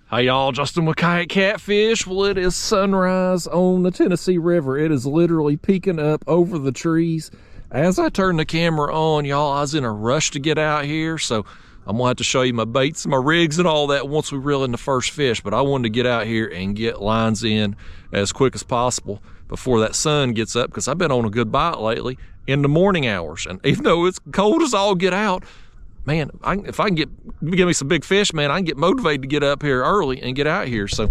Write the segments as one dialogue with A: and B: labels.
A: Hey y'all, Justin with Kayak Catfish. Well, it is sunrise on the Tennessee River. It is literally peeking up over the trees. As I turn the camera on, y'all, I was in a rush to get out here, so I'm gonna have to show you my baits and my rigs and all that once we reel in the first fish, but I wanted to get out here and get lines in as quick as possible before that sun gets up, because I've been on a good bite lately in the morning hours. And even though it's cold as all get out, man, if I can give me some big fish, man, I can get motivated to get up here early and get out here. So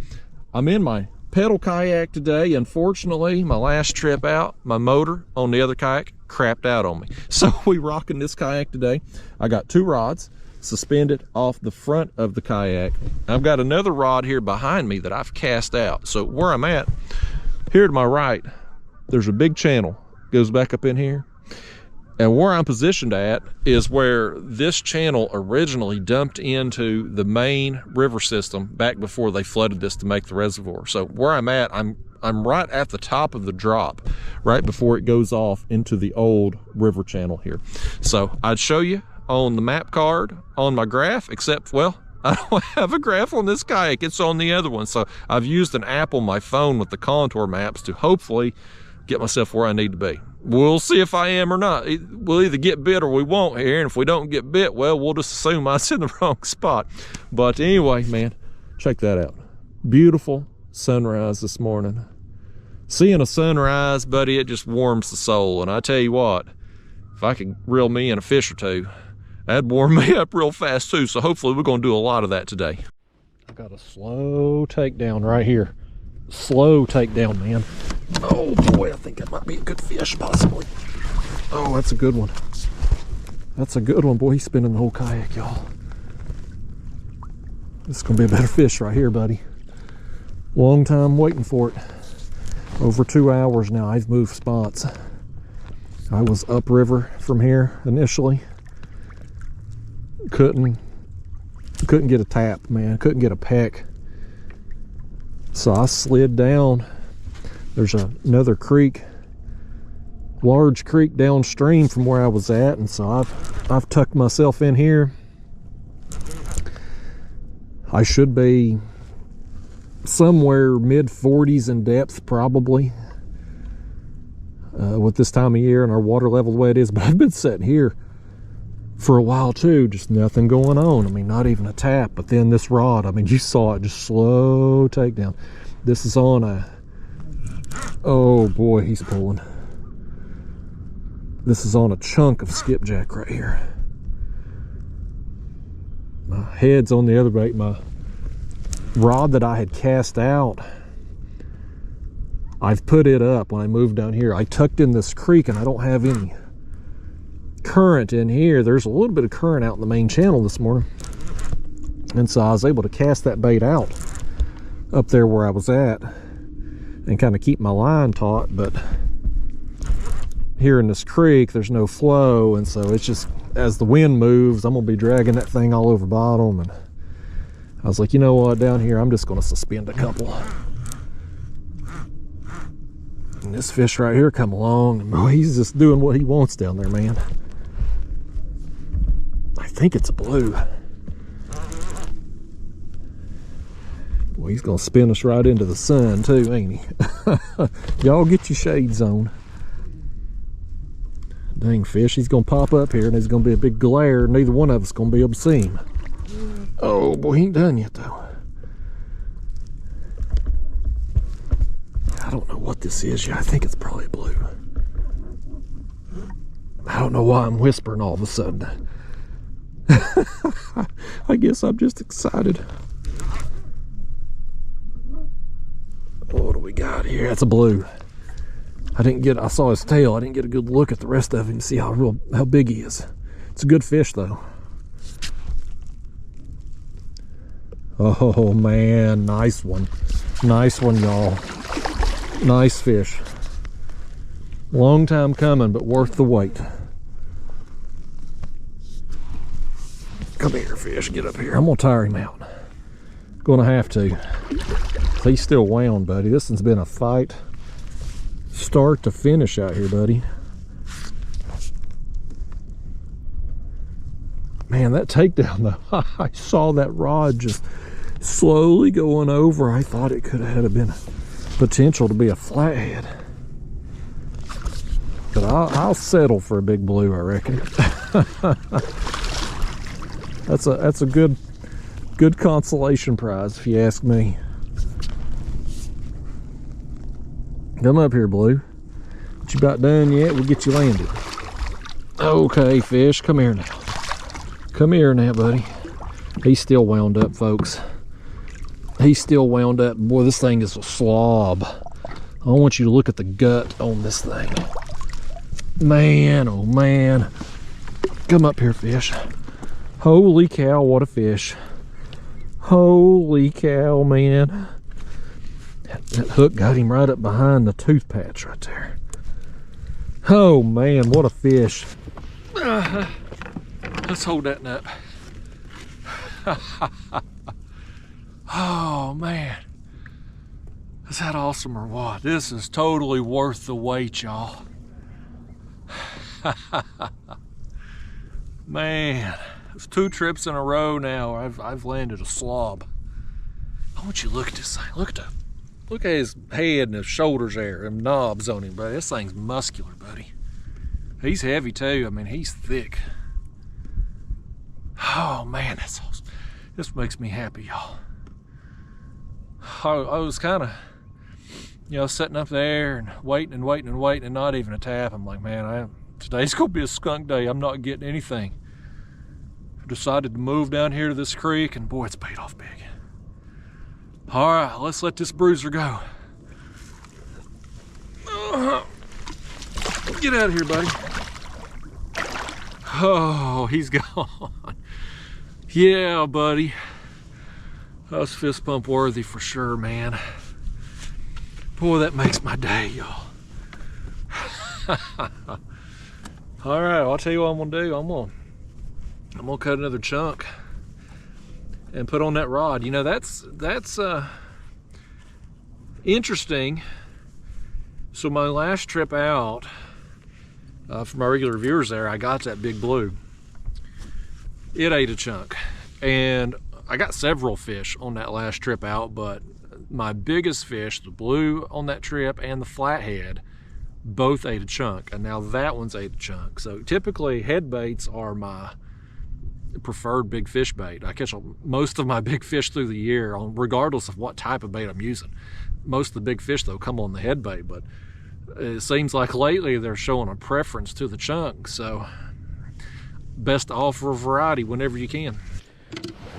A: I'm in my pedal kayak today. Unfortunately, my last trip out, my motor on the other kayak crapped out on me. So we rocking this kayak today. I got two rods suspended off the front of the kayak. I've got another rod here behind me that I've cast out. So where I'm at, here to my right, there's a big channel, goes back up in here. And where I'm positioned at is where this channel originally dumped into the main river system back before they flooded this to make the reservoir. So where I'm at, I'm right at the top of the drop, right before it goes off into the old river channel here. So I'd show you on the map card on my graph, except, well, I don't have a graph on this kayak, it's on the other one. So I've used an app on my phone with the contour maps to hopefully get myself where I need to be. We'll see if I am or not. We'll either get bit or we won't here, and if we don't get bit, well, we'll just assume I was in the wrong spot. But anyway, man, check that out. Beautiful sunrise this morning. Seeing a sunrise, buddy, it just warms the soul. And I tell you what, if I could reel me in a fish or two, that'd warm me up real fast too. So hopefully we're gonna do a lot of that today. I got a slow takedown right here. Slow takedown, man. Oh boy, I think that might be a good fish, possibly. Oh, that's a good one. That's a good one, boy. He's spinning the whole kayak, y'all. This is gonna be a better fish right here, buddy. Long time waiting for it. Over 2 hours now. I've moved spots. I was upriver from here initially. Couldn't get a tap, man. Couldn't get a peck. So I slid down. There's another creek, large creek downstream from where I was at, and so I've tucked myself in here. I should be somewhere mid-40s in depth probably with this time of year and our water level the way it is, but I've been sitting here for a while too, just nothing going on. I mean, not even a tap. But then this rod, I mean, you saw it, just slow takedown. This is on a, oh boy, he's pulling. This is on a chunk of skipjack right here. My head's on the other bait. My rod that I had cast out, I've put it up when I moved down here. I tucked in this creek and I don't have any current in here. There's a little bit of current out in the main channel this morning, and so I was able to cast that bait out up there where I was at and kind of keep my line taut. But here in this creek there's no flow, and so it's just, as the wind moves, I'm gonna be dragging that thing all over bottom. And I was like, you know what, down here I'm just gonna suspend a couple. And this fish right here come along, and boy, he's just doing what he wants down there, man. I think it's a blue. Boy, he's gonna spin us right into the sun too, ain't he? Y'all get your shades on. Dang fish, he's gonna pop up here and there's gonna be a big glare. Neither one of us gonna be able to see him. Oh boy, he ain't done yet though. I don't know what this is yet. I think it's probably a blue. I don't know why I'm whispering all of a sudden. I guess I'm just excited. What do we got here? That's a blue. I saw his tail. I didn't get a good look at the rest of him to see how big he is. It's a good fish though. Oh man, nice one. Nice one, y'all. Nice fish. Long time coming, but worth the wait. Come here, fish, get up here. I'm gonna tire him out. Gonna have to. He's still wound, buddy. This one's been a fight start to finish out here, buddy. Man, that takedown though, I saw that rod just slowly going over. I thought it could have been potential to be a flathead, but I'll settle for a big blue, I reckon. That's a good consolation prize, if you ask me. Come up here, Blue. But you about done yet? We'll get you landed. Okay, fish, come here now. Come here now, buddy. He's still wound up, folks. He's still wound up. Boy, this thing is a slob. I want you to look at the gut on this thing. Man, oh man. Come up here, fish. Holy cow, what a fish. Holy cow, man. That hook got him right up behind the tooth patch right there. Oh man, what a fish. Let's hold that nut. Oh man, is that awesome or what? This is totally worth the wait, y'all. Man, it's 2 trips in a row now. I've landed a slob. I want you to look at this thing. Look at his head and his shoulders there, them knobs on him, buddy. This thing's muscular, buddy. He's heavy too. I mean, he's thick. Oh man, that's awesome. This makes me happy, y'all. I was kind of, you know, sitting up there and waiting and not even a tap. I'm like, man, today's gonna be a skunk day. I'm not getting anything. I decided to move down here to this creek, and boy, it's paid off big. All right, let's let this bruiser go. Get out of here, buddy. Oh, he's gone. Yeah, buddy. That was fist pump worthy for sure, man. Boy, that makes my day, y'all. All right, I'll tell you what I'm gonna do. I'm gonna cut another chunk and put on that rod. You know, that's interesting. So my last trip out, for my regular viewers there, I got that big blue. It ate a chunk, and I got several fish on that last trip out, but my biggest fish, the blue on that trip and the flathead, both ate a chunk, and now that one's ate a chunk. So typically head baits are my preferred big fish bait. I catch most of my big fish through the year, regardless of what type of bait I'm using. Most of the big fish though come on the head bait, but it seems like lately they're showing a preference to the chunk, so best to offer a variety whenever you can.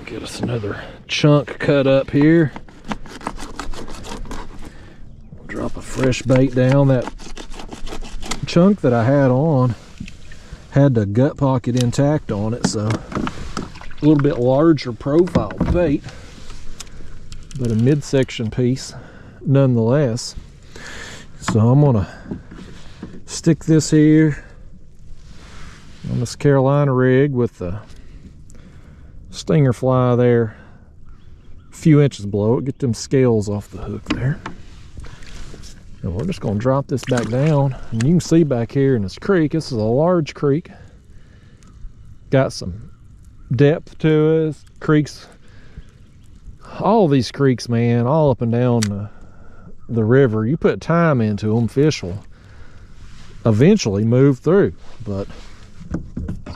A: Get us another chunk cut up here. Drop a fresh bait down. That chunk that I had on had the gut pocket intact on it, so a little bit larger profile bait, but a midsection piece nonetheless. So I'm gonna stick this here on this Carolina rig with the stinger fly there a few inches below it. Get them scales off the hook there. And we're just gonna drop this back down, and you can see back here in this creek, this is a large creek, got some depth to it. Creeks, all these creeks, man, all up and down the river, you put time into them, fish will eventually move through. But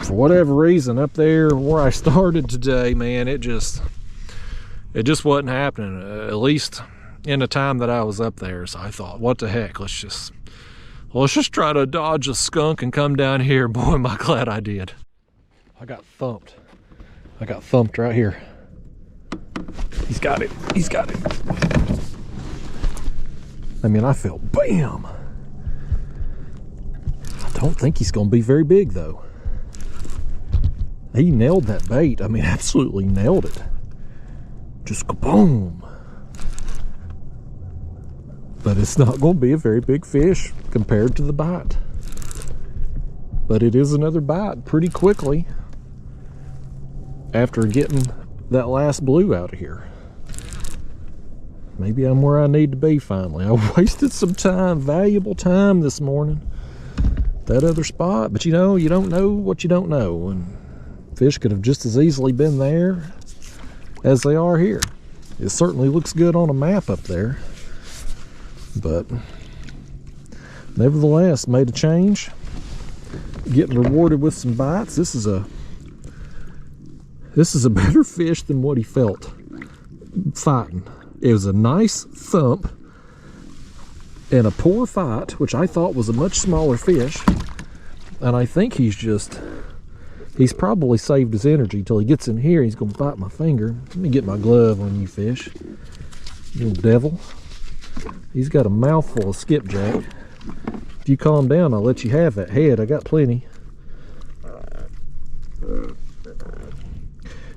A: for whatever reason up there where I started today, man, it just wasn't happening, at least in the time that I was up there. So I thought, what the heck, let's just try to dodge a skunk and come down here. Boy, am I glad I did. I got thumped right here. He's got it. I mean, I felt bam. I don't think he's gonna be very big though. He nailed that bait. I mean, absolutely nailed it. Just kaboom. But it's not going to be a very big fish compared to the bite. But it is another bite pretty quickly after getting that last blue out of here. Maybe I'm where I need to be finally. I wasted some time, valuable time this morning, that other spot. But you know, you don't know what you don't know. And fish could have just as easily been there as they are here. It certainly looks good on a map up there, but nevertheless, made a change. Getting rewarded with some bites. This is a better fish than what he felt fighting. It was a nice thump and a poor fight, which I thought was a much smaller fish. And I think he's probably saved his energy till he gets in here. He's gonna bite my finger. Let me get my glove on you fish, you little devil. He's got a mouthful of skipjack. If you calm down, I'll let you have that head. I got plenty.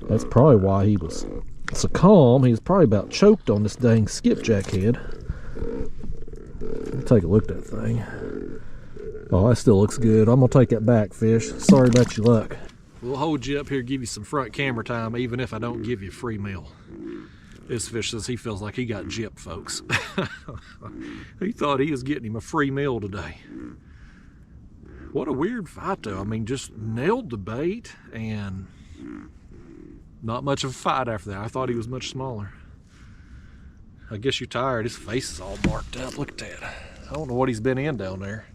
A: That's probably why he was so calm. He was probably about choked on this dang skipjack head. Take a look at that thing. Oh, that still looks good. I'm gonna take that back, fish. Sorry about your luck. We'll hold you up here, give you some front camera time, even if I don't give you a free meal. This fish says he feels like he got gypped, folks. He thought he was getting him a free meal today. What a weird fight, though. I mean, just nailed the bait, and not much of a fight after that. I thought he was much smaller. I guess you're tired. His face is all marked up. Look at that. I don't know what he's been in down there.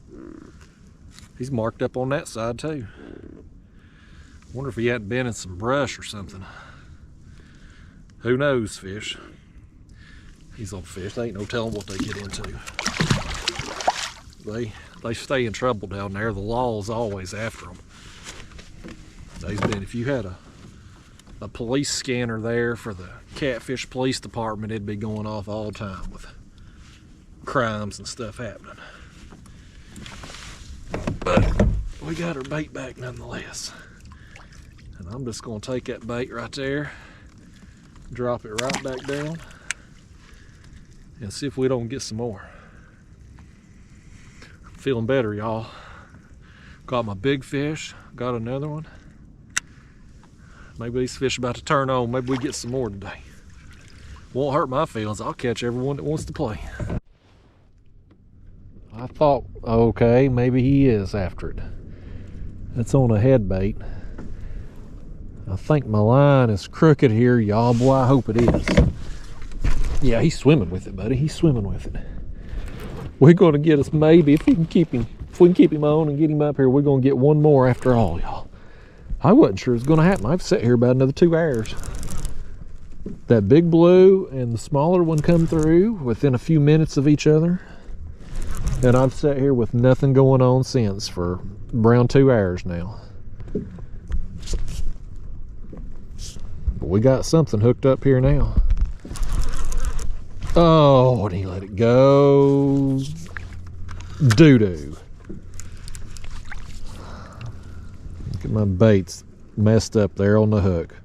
A: He's marked up on that side, too. Wonder if he hadn't been in some brush or something. Who knows, fish? These old fish, they ain't no telling what they get into. They stay in trouble down there. The law's always after them. If you had a police scanner there for the Catfish Police Department, it'd be going off all the time with crimes and stuff happening. But we got our bait back nonetheless. And I'm just gonna take that bait right there, drop it right back down, and see if we don't get some more. I'm feeling better, y'all. Got my big fish, got another one. Maybe these fish are about to turn on. Maybe we get some more today. Won't hurt my feelings. I'll catch everyone that wants to play. I thought, okay, maybe he is after it. It's on a head bait. I think my line is crooked here, y'all. Boy, I hope it is. Yeah, he's swimming with it, buddy. He's swimming with it. We're going to get us, maybe, if we can keep him on and get him up here, we're going to get one more after all, y'all. I wasn't sure it was going to happen. I've sat here about another 2 hours. That big blue and the smaller one come through within a few minutes of each other. And I've sat here with nothing going on since for around 2 hours now. But we got something hooked up here now. Oh, and he let it go. Doo-doo. Look at my baits messed up there on the hook.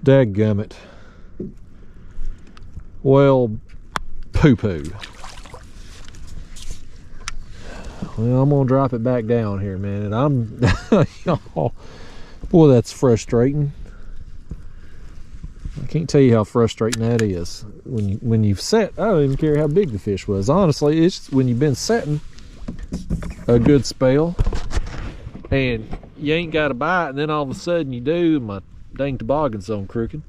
A: Dadgummit. Well, poo-poo. Well, I'm gonna drop it back down here, man. And oh, boy, that's frustrating. I can't tell you how frustrating that is. When you've set, I don't even care how big the fish was. Honestly, it's when you've been setting a good spell and you ain't got a bite, and then all of a sudden you do. My dang toboggan's on crooked.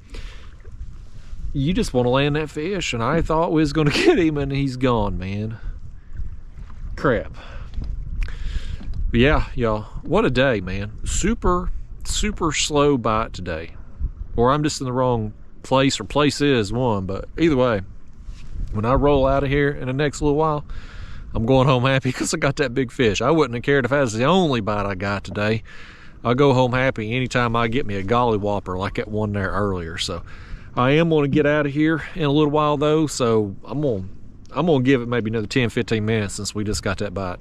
A: You just want to land that fish, and I thought we was gonna get him, and he's gone, man. Crap. But yeah, y'all, what a day, man. Super slow bite today. Or I'm just in the wrong place, or place is one, but either way, when I roll out of here in the next little while, I'm going home happy because I got that big fish. I wouldn't have cared if that was the only bite I got today. I'll go home happy anytime I get me a Golly Whopper like that one there earlier. So I am going to get out of here in a little while though, so I'm gonna give it maybe another 10-15 minutes since we just got that bite.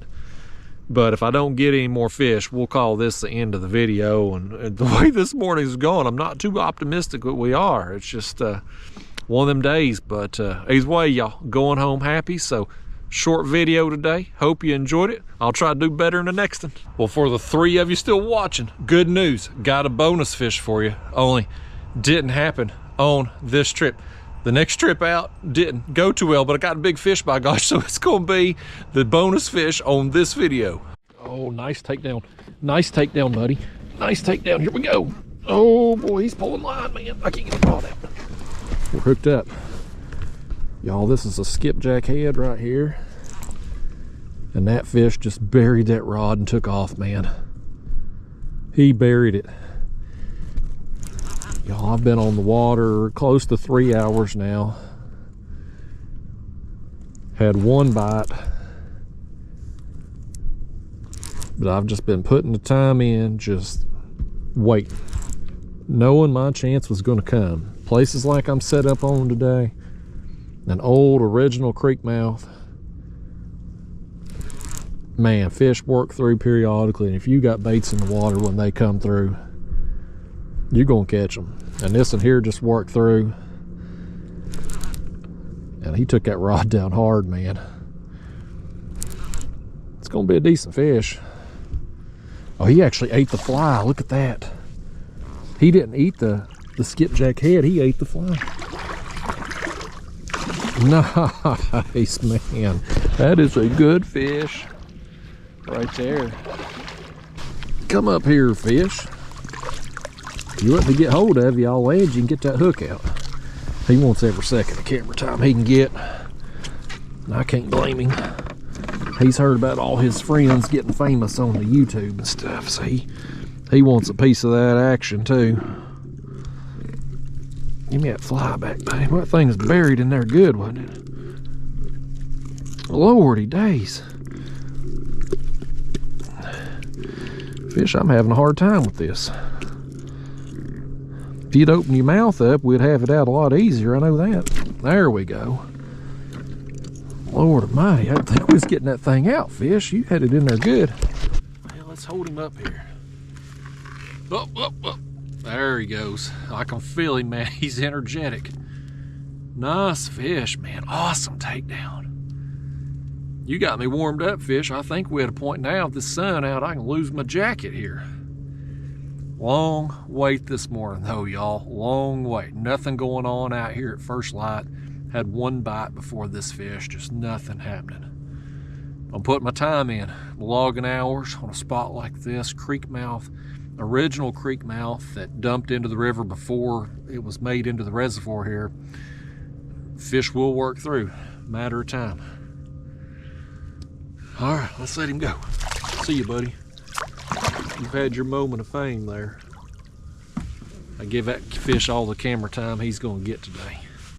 A: But if I don't get any more fish, we'll call this the end of the video. And the way this morning's going, I'm not too optimistic that we are. It's just one of them days. But either way, y'all, going home happy. So short video today. Hope you enjoyed it. I'll try to do better in the next one. Well, for the 3 of you still watching, good news. Got a bonus fish for you. Only didn't happen on this trip. The next trip out didn't go too well, but I got a big fish, by gosh, so it's gonna be the bonus fish on this video. Oh, nice takedown. Nice takedown, buddy. Nice takedown, here we go. Oh boy, he's pulling line, man. I can't get the ball down. We're hooked up. Y'all, this is a skipjack head right here. And that fish just buried that rod and took off, man. He buried it. Y'all, I've been on the water close to 3 hours now. Had one bite. But I've just been putting the time in, just waiting. Knowing my chance was gonna come. Places like I'm set up on today. An old original creek mouth. Man, fish work through periodically, and if you got baits in the water when they come through, you're gonna catch them. And this one here just worked through, and he took that rod down hard, man. It's gonna be a decent fish. Oh, he actually ate the fly. Look at that. He didn't eat the skipjack head, he ate the fly. Nice, man. That is a good fish right there. Come up here, fish. You want to get hold of you, I'll land you and get that hook out. He wants every second of camera time he can get. And I can't blame him. He's heard about all his friends getting famous on the YouTube and stuff, so he wants a piece of that action too. Give me that fly back, buddy. That thing's buried in there good, wasn't it? Lordy days. Fish, I'm having a hard time with this. If you'd open your mouth up, we'd have it out a lot easier, I know that. There we go. Lord almighty, I didn't think we was getting that thing out, fish. You had it in there good. Well, let's hold him up here. Up, up, up. There he goes. I can feel him, man. He's energetic. Nice fish, man. Awesome takedown. You got me warmed up, fish. I think we're at a point now, with the sun out, I can lose my jacket here. Long wait this morning, though, y'all. Long wait. Nothing going on out here at First Light. Had one bite before this fish. Just nothing happening. I'm putting my time in. Logging hours on a spot like this. Creek mouth. Original creek mouth that dumped into the river before it was made into the reservoir here. Fish will work through. Matter of time. All right, let's let him go. See you, buddy. You've had your moment of fame there. I give that fish all the camera time he's gonna get today.